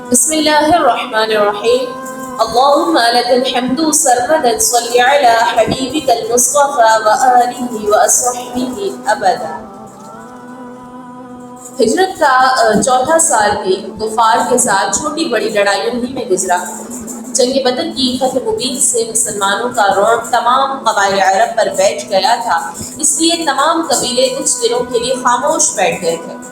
بسم اللہ الرحمن الرحیم اللہم لک الحمد سرمدا صلی علی حبیبک المصطفى وآلہ وصحبہ ابدا۔ ہجرت کا چوتھا سال بھی کفار کے ساتھ چھوٹی بڑی لڑائیوں ہی میں گزرا۔ جنگ بدر کی فتح مبین سے مسلمانوں کا رعب تمام قبائل عرب پر بیٹھ گیا تھا، اس لیے تمام قبیلے کچھ دنوں کے لیے خاموش بیٹھ گئے تھے۔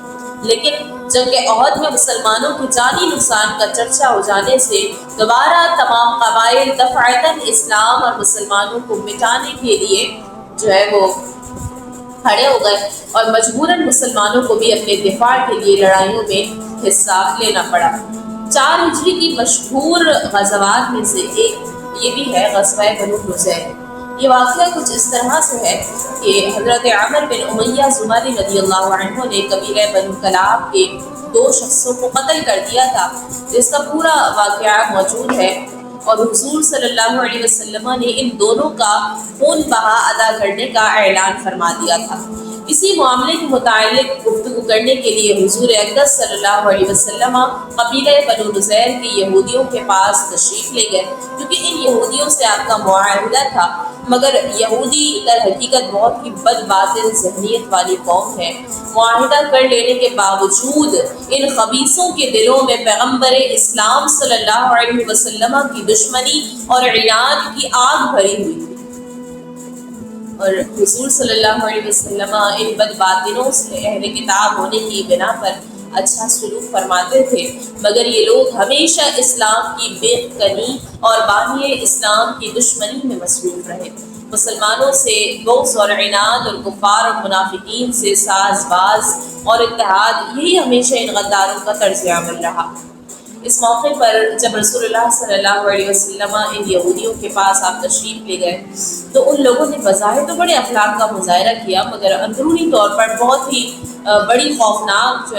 لیکن جنگ احد میں مسلمانوں کے جانی نقصان کا چرچا ہو جانے سے دوبارہ تمام قبائل دفعتاً اسلام اور مسلمانوں کو مٹانے کے لیے وہ کھڑے ہو گئے، اور مجبوراً مسلمانوں کو بھی اپنے دفاع کے لیے لڑائیوں میں حصہ لینا پڑا۔ 4 ہجری کی مشہور غزوات میں سے ایک یہ بھی ہے غزوہ بنو نذیر۔ یہ واقعہ کچھ اس طرح سے ہے کہ حضرت عمر بن امیہ زمری رضی اللہ عنہ نے قبیلہ بنو کلاب کے 2 شخصوں کو قتل کر دیا تھا، جس کا پورا واقعہ موجود ہے، اور حضور صلی اللہ علیہ وسلم نے ان دونوں کا خون بہا ادا کرنے کا اعلان فرما دیا تھا۔ اسی معاملے کے متعلق گفتگو کرنے کے لیے حضور اقدس صلی اللہ علیہ وسلم قبیلہ بنو نذیر کے یہودیوں کے پاس تشریف لے گئے، کیونکہ ان یہودیوں سے آپ کا معاہدہ تھا، مگر یہودی در حقیقت بہت ہی بد باطن ذہنیت والی قوم ہے۔ معاہدہ کر لینے کے باوجود ان خبیثوں کے دلوں میں پیغمبر اسلام صلی اللہ علیہ وسلم کی دشمنی اور عناد کی آگ بھری ہوئی تھی، اور حضور صلی اللہ علیہ وسلم ان بد باطنوں سے اہل کتاب ہونے کی بنا پر اچھا سلوک فرماتے تھے، مگر یہ لوگ ہمیشہ اسلام کی بے کنی اور بانی اسلام کی دشمنی میں مصروف رہے۔ مسلمانوں سے بغض اور عناد اور کفار اور منافقین سے ساز باز اور اتحاد، یہی ہمیشہ ان غداروں کا طرز عمل رہا۔ اس موقع پر جب رسول اللہ صلی اللہ علیہ وسلم ان یہودیوں کے پاس آپ تشریف لے گئے تو ان لوگوں نے بظاہر تو بڑے اخلاق کا مظاہرہ کیا، مگر اندرونی طور پر بہت ہی بڑی خوفناک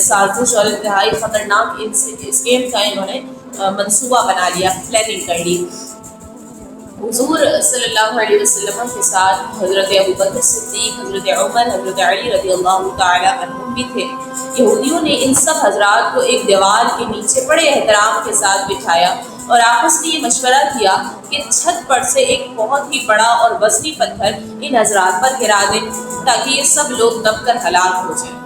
سازش اور انتہائی خطرناک اسکیم کا انہوں نے منصوبہ بنا لیا، پلاننگ کر لی۔ حضور صلی اللہ علیہ وسلم کے ساتھ حضرت ابوبکر صدیق، حضرت عمر، حضرت علی رضی اللہ تعالی عنہم بھی تھے۔ یہودیوں نے ان سب حضرات کو ایک دیوار کے نیچے بڑے احترام کے ساتھ بٹھایا اور آپس میں یہ مشورہ کیا کہ چھت پر سے ایک بہت ہی بڑا اور وزنی پتھر ان حضرات پر گرا دیں تاکہ یہ سب لوگ دب کر ہلاک ہو جائیں۔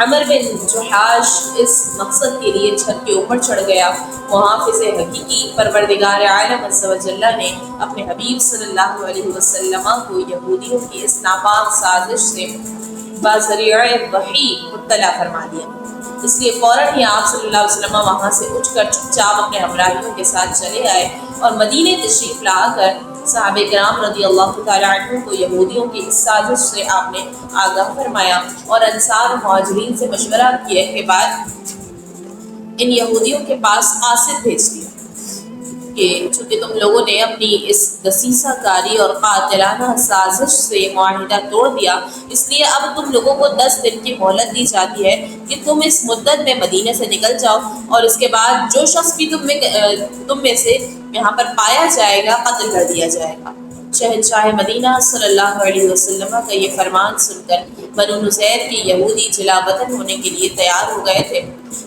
عمر بن جحاش اس مقصد کے لیے چھت کے اوپر چڑھ گیا۔ محافظ حقیقی پروردگار عالم عز و جل نے اپنے حبیب صلی اللہ علیہ وسلم کو یہودیوں کی اس ناپاک سازش سے بذریعہ وحی مطلع فرما دیا، اس لیے فوراً ہی آپ صلی اللہ علیہ وسلم وہاں سے اٹھ کر چپ چاپ اپنے ہمراہیوں کے ساتھ چلے آئے اور مدینے تشریف لا کر صحابہ کرام رضی اللہ تعالیٰ عنہ کو یہودیوں کی اس سازش سے آپ نے آگاہ فرمایا، اور انصار مہاجرین سے مشورہ کیے کے بعد ان یہودیوں کے پاس قاصد بھیج دیا کہ چونکہ تم لوگوں نے اپنی اس دسیسہ کاری اور قاتلانہ سازش سے معاہدہ توڑ دیا، اس لیے اب تم لوگوں کو 10 دن کی مہلت دی جاتی ہے کہ تم اس مدت میں مدینے سے نکل جاؤ، اور اس کے بعد جو شخص بھی تم میں سے یہاں پر پایا جائے گا قتل کر دیا جائے گا۔ شہنشاہ مدینہ صلی اللہ علیہ وسلم کا یہ فرمان سن کر بنو نذیر کے یہودی جلا وطن ہونے کے لیے تیار ہو گئے تھے،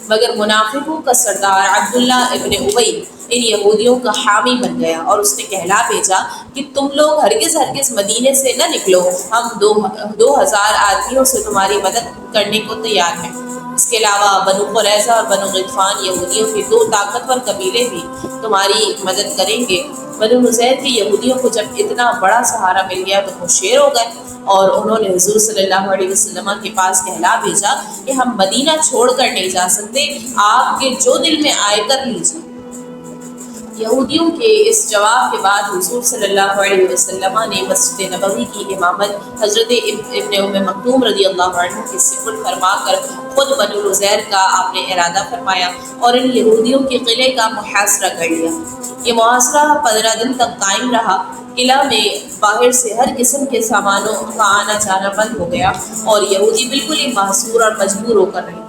مگر منافقوں کا سردار عبداللہ ابن ابی ان یہودیوں کا حامی بن گیا اور اس نے کہلا بھیجا کہ تم لوگ ہرگز مدینے سے نہ نکلو، ہم 2000 آدمیوں سے تمہاری مدد کرنے کو تیار ہیں۔ اس کے علاوہ بنو قریظہ اور بنو غطفان یہودیوں کے 2 طاقتور قبیلے بھی تمہاری مدد کریں گے۔ بنو نذیر کے یہودیوں کو جب اتنا بڑا سہارا مل گیا تو وہ شیر ہو گئے، اور انہوں نے حضور صلی اللہ علیہ وسلم کے پاس کہلا بھیجا کہ ہم مدینہ چھوڑ کر نہیں جا سکتے، آپ کے جو دل میں آئے کر لیجیے۔ یہودیوں کے اس جواب کے بعد حضور صلی اللہ علیہ وسلم نے مسجد نبوی کی امامت حضرت ابن ام مکتوم رضی اللہ عنہ کے سپرد فرما کر خود بنو نذیر کا آپ نے ارادہ فرمایا اور ان یہودیوں کے قلعے کا محاصرہ کر لیا۔ یہ محاصرہ 15 دن تک قائم رہا۔ قلعہ میں باہر سے ہر قسم کے سامانوں کا آنا جانا بند ہو گیا اور یہودی بالکل ہی محصور اور مجبور ہو کر رہے،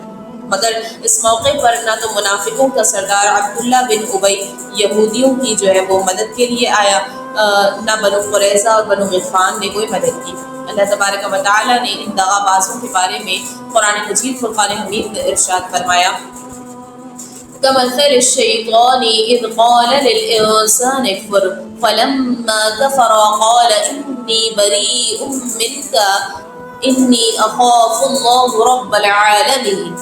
مگر اس موقع پر نہ تو منافقوں کا سردار عبداللہ بن ابی یہودیوں کی وہ مدد کے لیے آیا، نہ بنو قریظہ اور بنو غطفان نے کوئی مدد کی۔ اللہ تبارک و تعالیٰ نے ان دغا بازوں کے بارے میں قرآن مجید فرقان حمید میں ارشاد فرمایا، كمثل الشيطان إذ قال للإنسان اكفر فلما كفر قال إني بريء منك إني أخاف الله رب العالمين.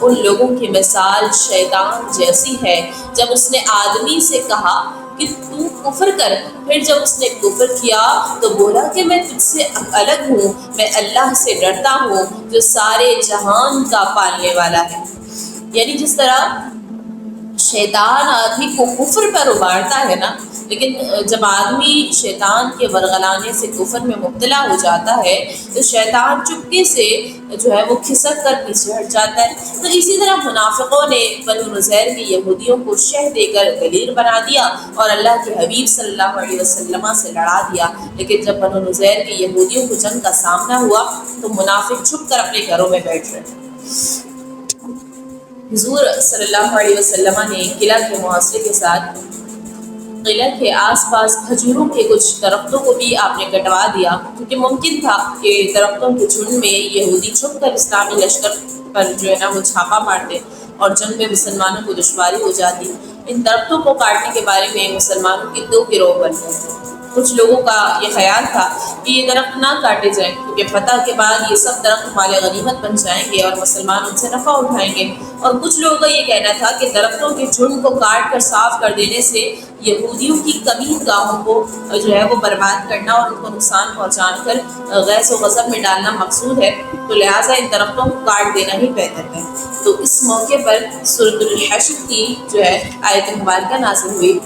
ان لوگوں کی مثال شیطان جیسی ہے جب اس نے آدمی سے کہا کہ تو کفر کر، پھر جب اس نے کفر کیا تو بولا کہ میں تجھ سے الگ ہوں، میں اللہ سے ڈرتا ہوں جو سارے جہان کا پالنے والا ہے. یعنی جس طرح شیطان آدمی کو کفر پر ابھارتا ہے نا، لیکن جب آدمی شیطان کے ورغلانے سے کفر میں مبتلا ہو جاتا ہے تو شیطان چپکے سے جو ہے وہ کھسک کر پیچھے ہٹ جاتا ہے. تو اسی طرح منافقوں نے بنو نذیر کے یہودیوں کو شہ دے کر دلیر بنا دیا اور اللہ کے حبیب صلی اللہ علیہ وسلم سے لڑا دیا. لیکن جب بنو نذیر کے یہودیوں کو جنگ کا سامنا ہوا تو منافق چھپ کر اپنے گھروں میں بیٹھ رہے. حضور صلی اللہ علیہ وسلم نے قلعہ کے محاصرے کے ساتھ قلعہ کے آس پاس کھجوروں کے کچھ درختوں کو بھی آپ نے کٹوا دیا، کیونکہ ممکن تھا کہ درختوں کے جھنڈ میں یہودی چھپ کر اسلامی لشکر پر جو ہے نا وہ چھاپا مارتے اور جنگ میں مسلمانوں کو دشواری ہو جاتی. ان درختوں کو کاٹنے کے بارے میں مسلمانوں کے دو گروہ بن گئے. کچھ لوگوں کا یہ خیال تھا کہ یہ درخت نہ کاٹے جائیں کیونکہ فتح کے بعد یہ سب درخت مال غنیمت بن جائیں گے اور مسلمان ان سے نفع اٹھائیں گے، اور کچھ لوگوں کا یہ کہنا تھا کہ درختوں کے جھنڈ کو کاٹ کر صاف کر دینے سے یہودیوں کی کمین گاہوں کو جو ہے وہ برباد کرنا اور ان کو نقصان پہنچا کر غیظ و غضب میں ڈالنا مقصود ہے، تو لہٰذا ان درختوں کو کاٹ دینا ہی بہتر ہے. تو اس موقع پر سورۃ الحشر کی جو ہے آیت مبارکہ نازل ہوئی.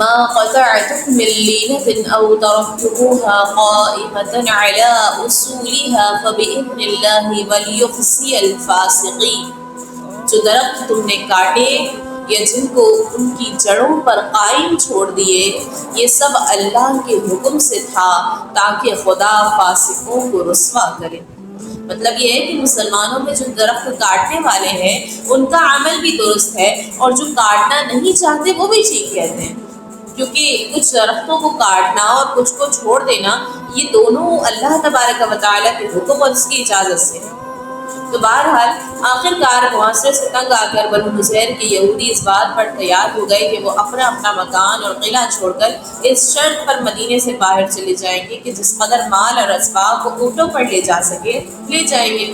ما قطعتم من لينة أو تركتموها قائمة على أصولها فبإذن الله وليخزي الفاسقين. جو درخت تم نے کاٹے یا جن کو ان کی جڑوں پر قائم چھوڑ دیے، یہ سب اللہ کے حکم سے تھا تاکہ خدا فاسقوں کو رسوا کرے. مطلب یہ ہے کہ مسلمانوں میں جو درخت کاٹنے والے ہیں ان کا عمل بھی درست ہے اور جو کاٹنا نہیں چاہتے وہ بھی ٹھیک کہتے ہیں، کیونکہ کچھ درختوں کو کاٹنا اور کچھ کو چھوڑ دینا یہ دونوں اللہ تبارک و تعالیٰ کے حکم اور اس کی اجازت سے. تو بہرحال آخر کار معاشرے سے تنگ آ کر بنو نذیر کے یہودی اس بات پر تیار ہو گئے کہ وہ اپنا اپنا مکان اور قلعہ چھوڑ کر اس شرط پر مدینے سے باہر چلے جائیں گے کہ جس قدر مال اور اسباب وہ اونٹوں پر لے جا سکے لے جائیں گے.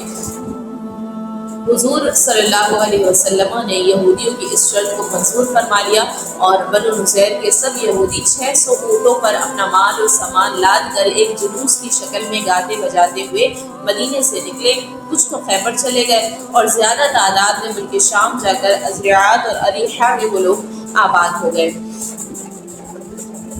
حضور صلی اللہ علیہ وسلم نے یہودیوں کی اس شرط کو منظور فرما لیا اور بنو نذیر کے سب یہودی 600 اونٹوں پر اپنا مال اور سامان لاد کر ایک جلوس کی شکل میں گاتے بجاتے ہوئے مدینے سے نکلے. کچھ تو خیبر چلے گئے اور زیادہ تعداد میں ملک شام جا کر ازریعات اور اریحا میں وہ لوگ آباد ہو گئے.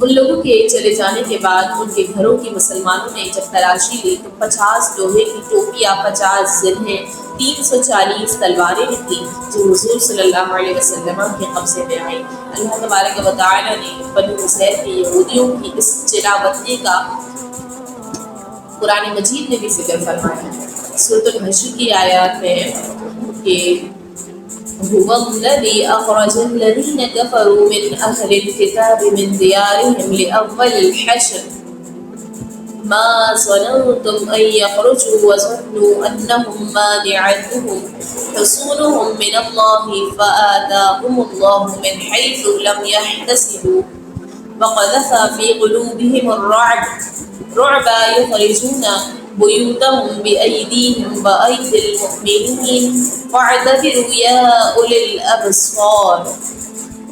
ان لوگوں کے چلے جانے کے بعد ان کے گھروں کی مسلمانوں نے جب تلاشی لی تو 50 لوہے کی ٹوپیاں، 50 زنہیں، 340 تلواریں نکلی جو حضور صلی اللہ علیہ وسلم کے قبضے میں آئیں. اللہ تبارک و تعالیٰ نے بنو نذیر کے یہودیوں کی اس جلاوطنی کا قرآن مجید میں بھی ذکر فرمایا ہے. سورۃ الحشر کی آیات میں کہ هو الذي أخرج الذين كفروا من أهل الكتاب من ديارهم لأول الحشر ما ظننتم أن يخرجوا وظنوا أنهم مانعتهم حصونهم من الله فآتاهم الله من حيث لم يحتسبوا وقذف في قلوبهم الرعب يخرجون بيوتهم بأيديهم وأيدي المؤمنين فاعتبروا يا أولي الأبصار.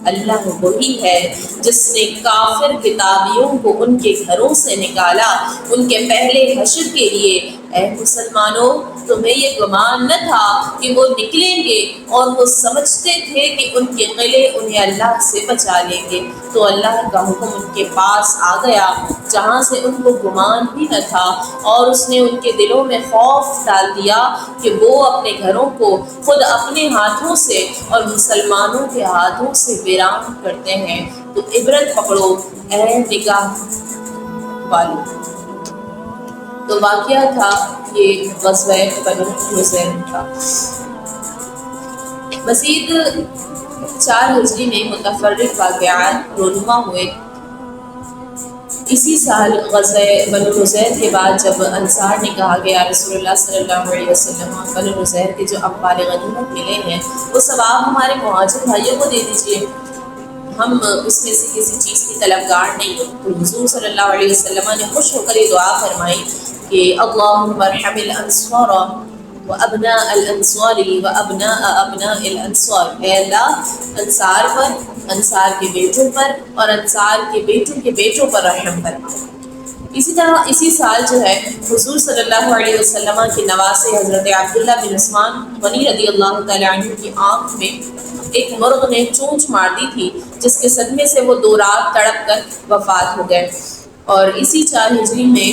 اللہ وہی ہے جس نے کافر کتابیوں کو ان کے گھروں سے نکالا ان کے پہلے حشر کے لیے. اے مسلمانوں، تمہیں یہ گمان نہ تھا کہ وہ نکلیں گے اور وہ سمجھتے تھے کہ ان کے قلعے انہیں اللہ سے بچا لیں گے، تو اللہ کا حکم ان کے پاس آ گیا جہاں سے ان کو گمان بھی نہ تھا، اور اس نے ان کے دلوں میں خوف ڈال دیا کہ وہ اپنے گھروں کو خود اپنے ہاتھوں سے اور مسلمانوں کے ہاتھوں سے ویران کرتے ہیں. تو عبرت پکڑو اے نگاہ والو. تو واقعہ تھا یہ غزوہ بنو نذیر کا. مزید 4 ہجری میں متفرق واقعات رونما ہوئے. اسی سال غزوہ بنو نذیر کے بعد جب انصار نے کہا کہ یا رسول اللہ صلی اللہ علیہ وسلم بنو نذیر کے جو اموال غنیمت ملے ہیں وہ ثواب ہمارے مہاجر بھائیوں کو دے دیجیے، ہم اس میں سے کسی چیز کی طلبگار نہیں ہیں۔ تو حضور صلی اللہ علیہ وسلم نے خوش ہو کر یہ دعا فرمائی کہ اللہم ارحم الانصار وابناء الانصار وابناء ابناء الانصار، اے اللہ انصار پر، انصار کے بیٹوں پر اور انصار کے بیٹوں کے بیٹوں پر رحم فرما۔ اسی طرح اسی سال جو ہے حضور صلی اللہ علیہ وسلم کے نواسے حضرت عبداللہ بن عثمان غنی رضی اللہ تعالیٰ عنہ کی آنکھ میں ایک مرغ نے چونچ مار دی تھی، جس کے صدمے سے وہ 2 رات تڑپ کر وفات ہو گئے۔ اور اسی 4 ہجری میں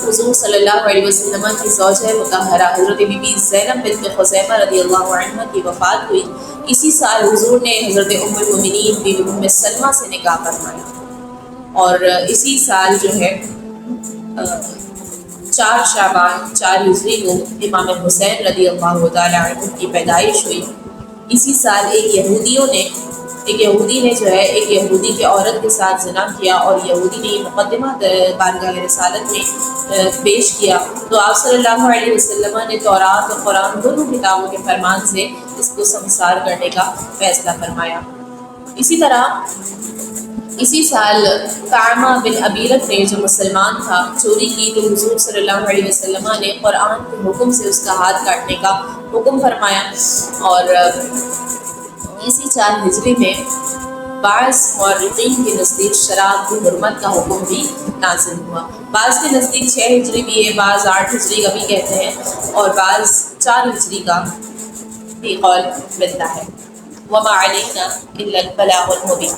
حضور صلی اللہ علیہ وسلم کی زوجہ مطہرہ حضرت بی بی زینب بنت خزیمہ رضی اللہ عنہ کی وفات ہوئی۔ اسی سال حضور نے حضرت ام المؤمنین بی بی ام سلمہ سے نکاح فرمایا، اور اسی سال جو ہے 4 شعبان 4 ہجری کو امام حسین رضی اللہ تعالیٰ عنہ کی پیدائش ہوئی۔ اسی سال ایک یہودی نے جو ہے ایک یہودی کی عورت کے ساتھ زنا کیا، اور یہودی نے یہ مقدمہ بارگاہ رسالت میں پیش کیا، تو آپ صلی اللہ علیہ وسلم نے تورات اور قرآن دونوں کتابوں کے فرمان سے اس کو سنسار کرنے کا فیصلہ فرمایا۔ اسی طرح اسی سال طعمہ بن ابیرت نے جو مسلمان تھا چوری کی، تو حضور صلی اللہ علیہ وسلم نے قرآن کے حکم سے اس کا ہاتھ کاٹنے کا حکم فرمایا۔ اور اسی 4 ہجری میں بعض مورخین کے نزدیک شراب کی حرمت کا حکم بھی نازل ہوا۔ بعض کے نزدیک 6 ہجری بھی ہے، بعض 8 ہجری کا بھی کہتے ہیں، اور بعض 4 ہجری کا بھی قول ملتا ہے۔ وما علینا الا البلاغ المبین۔